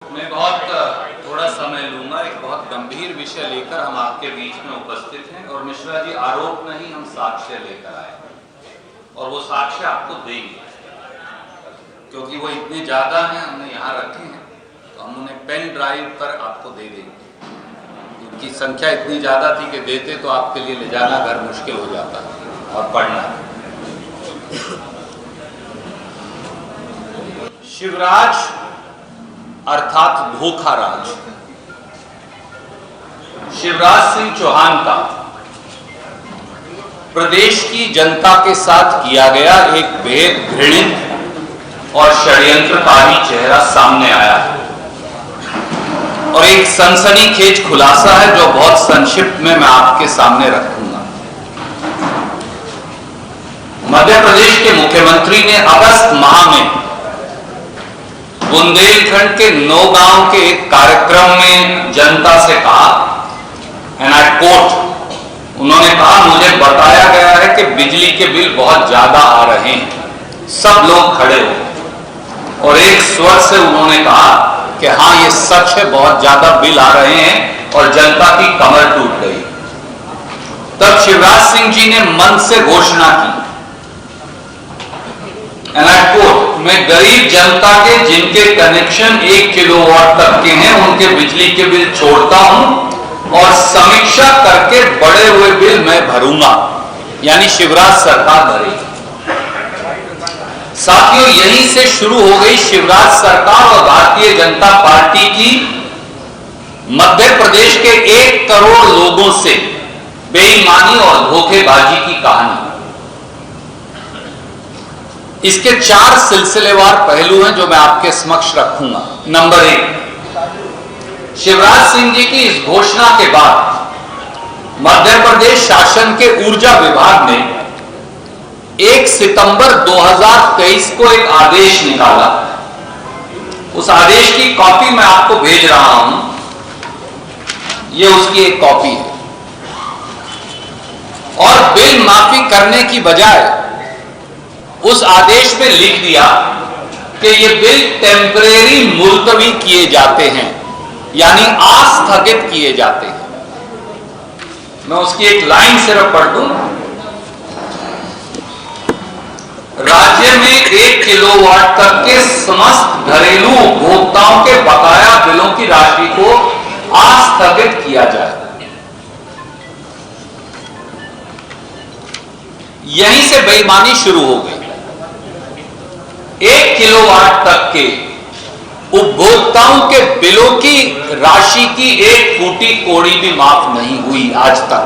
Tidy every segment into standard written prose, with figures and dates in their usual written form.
मैं बहुत थोड़ा समय लूंगा। एक बहुत गंभीर विषय लेकर हम आपके बीच में उपस्थित हैं और मिश्रा जी आरोप नहीं, हम साक्ष्य लेकर आए और वो साक्ष्य आपको देंगे क्योंकि वो इतने ज्यादा हैं, हमने यहाँ रखे हैं तो हम उन्हें पेन ड्राइव पर आपको दे देंगे। उनकी संख्या इतनी ज्यादा थी कि देते तो आपके लिए ले जाना घर मुश्किल हो जाता और पढ़ना। शिवराज अर्थात धोखाराज शिवराज सिंह चौहान का प्रदेश की जनता के साथ किया गया एक बेहद घृणित और षड्यंत्रकारी चेहरा सामने आया है और एक सनसनीखेज खुलासा है जो बहुत संक्षिप्त में मैं आपके सामने रखूंगा। मध्य प्रदेश के मुख्यमंत्री ने अगस्त माह में बुंदेलखंड के नौगांव के एक कार्यक्रम में जनता से कहा, एंड आई कोट, उन्होंने कहा मुझे बताया गया है कि बिजली के बिल बहुत ज्यादा आ रहे हैं। सब लोग खड़े हो और एक स्वर से उन्होंने कहा कि हाँ ये सच है, बहुत ज्यादा बिल आ रहे हैं और जनता की कमर टूट गई। तब शिवराज सिंह जी ने मन से घोषणा की, एंड आई कोट, मैं गरीब जनता के जिनके कनेक्शन 1 किलोवाट तक के हैं उनके बिजली के बिल छोड़ता हूं और समीक्षा करके बढ़े हुए बिल मैं भरूंगा, यानी शिवराज सरकार भरेगी। साथियों, यहीं से शुरू हो गई शिवराज सरकार और भारतीय जनता पार्टी की मध्य प्रदेश के 1 करोड़ लोगों से बेईमानी और धोखेबाजी की कहानी। इसके 4 सिलसिलेवार पहलू हैं जो मैं आपके समक्ष रखूंगा। नंबर 1, शिवराज सिंह जी की इस घोषणा के बाद मध्य प्रदेश शासन के ऊर्जा विभाग ने 1 सितंबर 2023 को एक आदेश निकाला। उस आदेश की कॉपी मैं आपको भेज रहा हूं, यह उसकी एक कॉपी है। और बिल माफी करने की बजाय उस आदेश में लिख दिया कि ये बिल टेम्परेरी मुलतवी किए जाते हैं, यानी आस्थगित किए जाते हैं। मैं उसकी एक लाइन सिर्फ पढ़ दूं, राज्य में 1 किलोवाट तक के समस्त घरेलू उपभोक्ताओं के बकाया बिलों की राशि को आस्थगित किया जाए। यहीं से बेईमानी शुरू हो गई। 1 किलोवाट तक के उपभोक्ताओं के बिलों की राशि की 1 फूटी कौड़ी भी माफ नहीं हुई आज तक।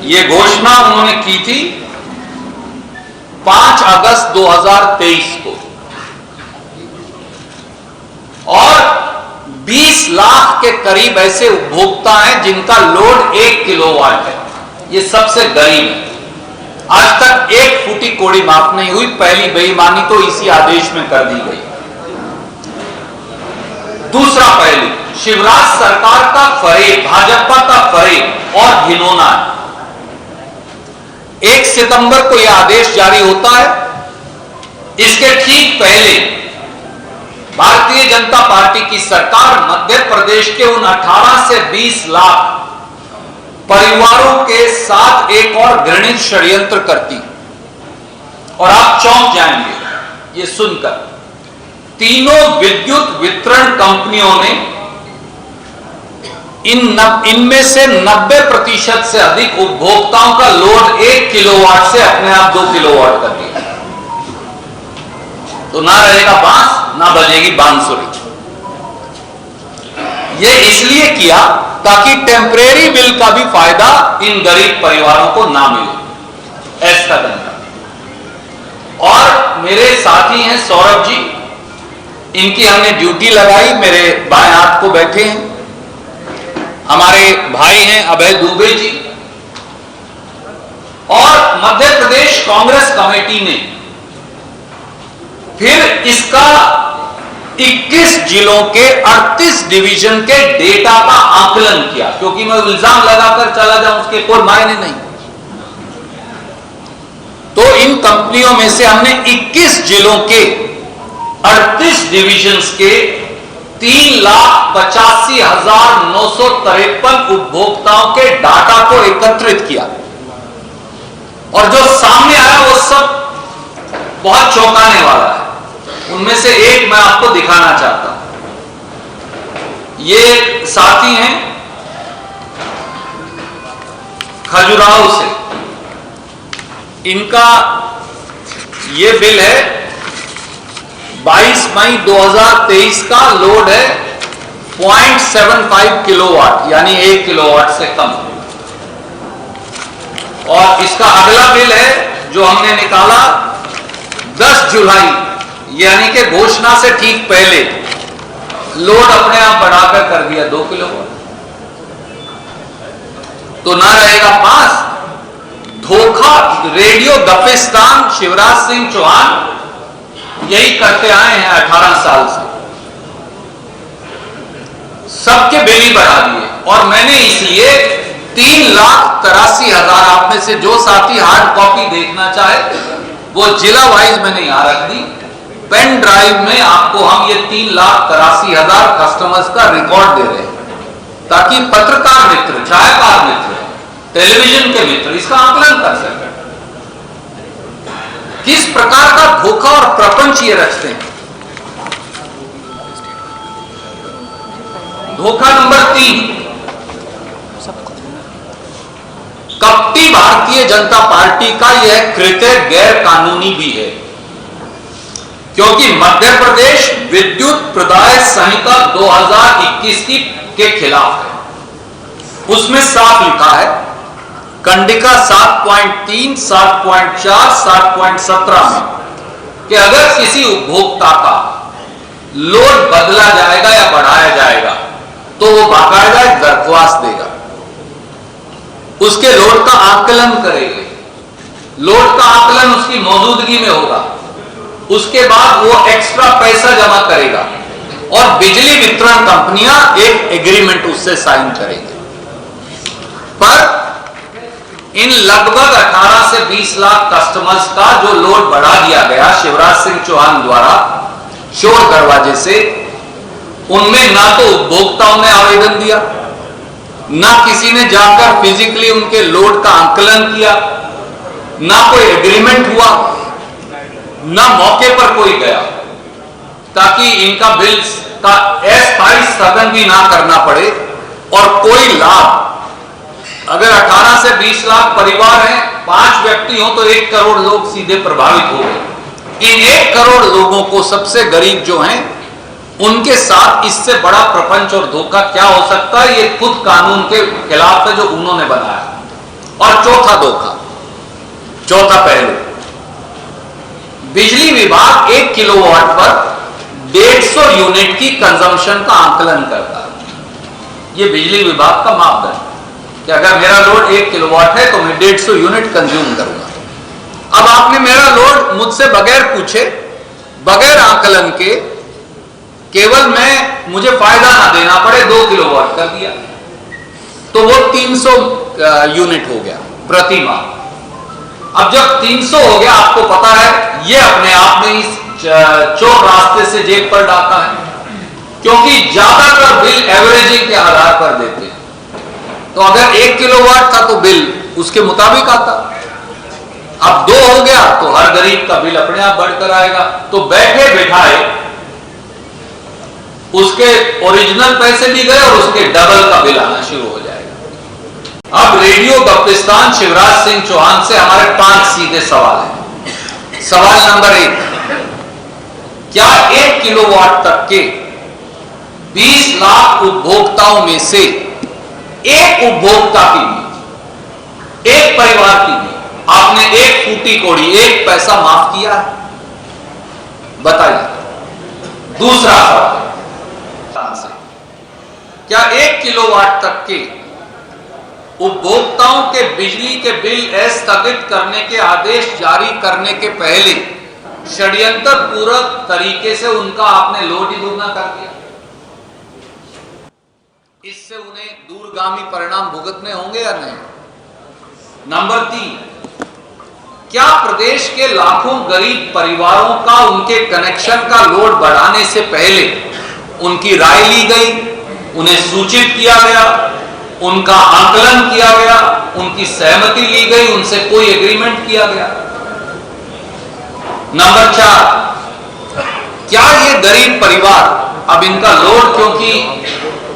यह घोषणा उन्होंने की थी 5 अगस्त 2023 को और 20 लाख के करीब ऐसे उपभोक्ता हैं जिनका लोड 1 किलोवाट है। ये सबसे गरीब है। आज तक 1 फूटी कौड़ी माफ नहीं हुई। पहली बेईमानी तो इसी आदेश में कर दी गई। दूसरा पहलू, शिवराज सरकार का फरेब, भाजपा का फरेब और घिनौना है। 1 सितंबर को यह आदेश जारी होता है। इसके ठीक पहले भारतीय जनता पार्टी की सरकार मध्य प्रदेश के उन 18 से 20 लाख परिवारों के साथ एक और घृणित षड्यंत्र करती और आप चौंक जाएंगे ये सुनकर। तीनों विद्युत वितरण कंपनियों ने इनमें से 90% से अधिक उपभोक्ताओं का लोड 1 किलोवाट से अपने आप 2 किलोवाट कर दिया। तो ना रहेगा बांस, ना बजेगी बांसुरी। यह इसलिए किया ताकि टेम्परेरी बिल का भी फायदा इन गरीब परिवारों को ना मिले, ऐसा करना। और मेरे साथी हैं सौरभ जी, इनकी हमने ड्यूटी लगाई, मेरे बाएं हाथ को बैठे हैं। हमारे भाई हैं अभय दुबे जी। और मध्य प्रदेश कांग्रेस कमेटी ने फिर इसका 21 जिलों के 38 डिवीजन के डेटा का आकलन किया, क्योंकि मैं इल्जाम लगाकर चला जाऊं उसके कोई मायने नहीं। तो इन कंपनियों में से हमने 21 जिलों के 38 डिविजन्स के 3,85,953 उपभोक्ताओं के डाटा को एकत्रित किया और जो सामने आया वो सब बहुत चौंकाने वाला है। उनमें से एक मैं आपको दिखाना चाहता हूं। ये साथी हैं खजुराहो से, इनका ये बिल है 22 मई 2023 का, लोड है 0.75 किलोवाट यानी 1 किलोवाट से कम। और इसका अगला बिल है जो हमने निकाला 10 जुलाई यानी कि घोषणा से ठीक पहले, लोड अपने आप बढ़ाकर कर दिया 2 किलोवाट। तो ना रहेगा पास। धोखा, रेडियो गपिस्तान शिवराज सिंह चौहान यही करते आए हैं 18 साल से, सबके बिल ही बढ़ा दिए। और मैंने इसलिए 3,83,000, आप में से जो साथी हार्ड कॉपी देखना चाहे वो जिला वाइज मैंने यहां रख दी। पेन ड्राइव में आपको हम ये 3,83,000 कस्टमर्स का रिकॉर्ड दे रहे हैं ताकि पत्रकार मित्र, छायाकार मित्र, टेलीविजन के मित्र इसका आकलन कर सकें किस प्रकार का धोखा और प्रपंच ये रचते हैं। धोखा नंबर 3, कपटी भारतीय जनता पार्टी का यह कृत्य गैर कानूनी भी है क्योंकि मध्य प्रदेश विद्युत प्रदाय संहिता 2021 के खिलाफ है। उसमें साफ लिखा है कंडिका 7.3, 7.4, 7.17 में कि अगर किसी उपभोक्ता का लोड बदला जाएगा या बढ़ाया जाएगा तो वो बाकायदा एक दरख्वास्त देगा, उसके लोड का आकलन करेंगे, लोड का आकलन उसकी मौजूदगी में होगा, उसके बाद वो एक्स्ट्रा पैसा जमा करेगा और बिजली वितरण कंपनियां एक एग्रीमेंट उससे साइन करेंगे। पर इन लगभग 18 से 20 लाख कस्टमर्स का जो लोड बढ़ा दिया गया शिवराज सिंह चौहान द्वारा शोर दरवाजे से, उनमें ना तो उपभोक्ताओं ने आवेदन दिया, ना किसी ने जाकर फिजिकली उनके लोड का आकलन किया, ना कोई एग्रीमेंट हुआ, ना मौके पर कोई गया ताकि इनका बिल का अस्थायी स्थगन भी ना करना पड़े और कोई लाभ। अगर 18 से 20 लाख परिवार हैं, 5 व्यक्ति हो तो 1 करोड़ लोग सीधे प्रभावित हो गए। इन 1 करोड़ लोगों को, सबसे गरीब जो हैं, उनके साथ इससे बड़ा प्रपंच और धोखा क्या हो सकता है। ये खुद कानून के खिलाफ है जो उन्होंने बनाया। और चौथा धोखा, चौथा पहलू, बिजली विभाग 1 किलोवाट पर 150 यूनिट की कंजम्पशन का आकलन करता है। ये बिजली विभाग का मापदंड कि अगर मेरा लोड 1 किलोवाट है तो मैं 150 यूनिट कंज्यूम करूंगा। अब आपने मेरा लोड मुझसे बगैर पूछे, बगैर आकलन के, केवल मुझे फायदा ना देना पड़े 2 किलोवाट कर दिया तो वो 300 यूनिट हो गया प्रति माह। अब जब 300 हो गया, आपको पता है ये अपने आप में इस चोर रास्ते से जेब पर डाका है क्योंकि ज्यादातर बिल एवरेजिंग के आधार पर देते हैं। तो अगर 1 किलोवाट था तो बिल उसके मुताबिक आता, अब 2 हो गया तो हर गरीब का बिल अपने आप बढ़कर आएगा। तो बैठे बिठाए उसके ओरिजिनल पैसे भी गए और उसके डबल का बिल आना शुरू हो जाएगा। अब रेडियो गपिस्तान शिवराज सिंह चौहान से हमारे 5 सीधे सवाल हैं। सवाल नंबर 1, क्या 1 किलोवाट तक के 20 लाख उपभोक्ताओं में से एक उपभोक्ता की भी, एक परिवार की भी आपने 1 फूटी कौड़ी, 1 पैसा माफ किया है? बताइए। दूसरा सवाल, क्या 1 किलोवाट तक के उपभोक्ताओं के बिजली के बिल स्थगित करने के आदेश जारी करने के पहले षड्यंत्र पूर्वक तरीके से उनका आपने लोड ही दुगना कर दिया? इससे उन्हें दूरगामी परिणाम भुगतने होंगे या नहीं? नंबर 3, क्या प्रदेश के लाखों गरीब परिवारों का उनके कनेक्शन का लोड बढ़ाने से पहले उनकी राय ली गई, उन्हें सूचित किया गया, उनका आकलन किया गया, उनकी सहमति ली गई, उनसे कोई एग्रीमेंट किया गया? नंबर 4, क्या ये गरीब परिवार अब इनका लोड क्योंकि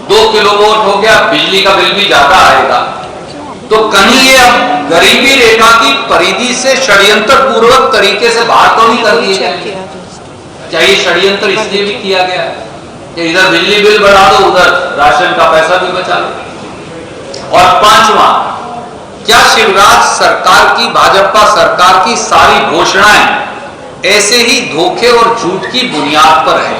2 किलोवाट हो गया, बिजली का बिल भी ज्यादा आएगा, तो कहीं ये अब गरीबी रेखा की परिधि से षड्यंत्र पूर्वक तरीके से बाहर तो नहीं कर दिए गए? क्या ये षड्यंत्र इसलिए भी किया गया कि इधर बिजली बिल बढ़ा दो, उधर राशन का पैसा भी बचा लो? और 5वां, क्या शिवराज सरकार की, भाजपा सरकार की सारी घोषणाएं ऐसे ही धोखे और झूठ की बुनियाद पर है?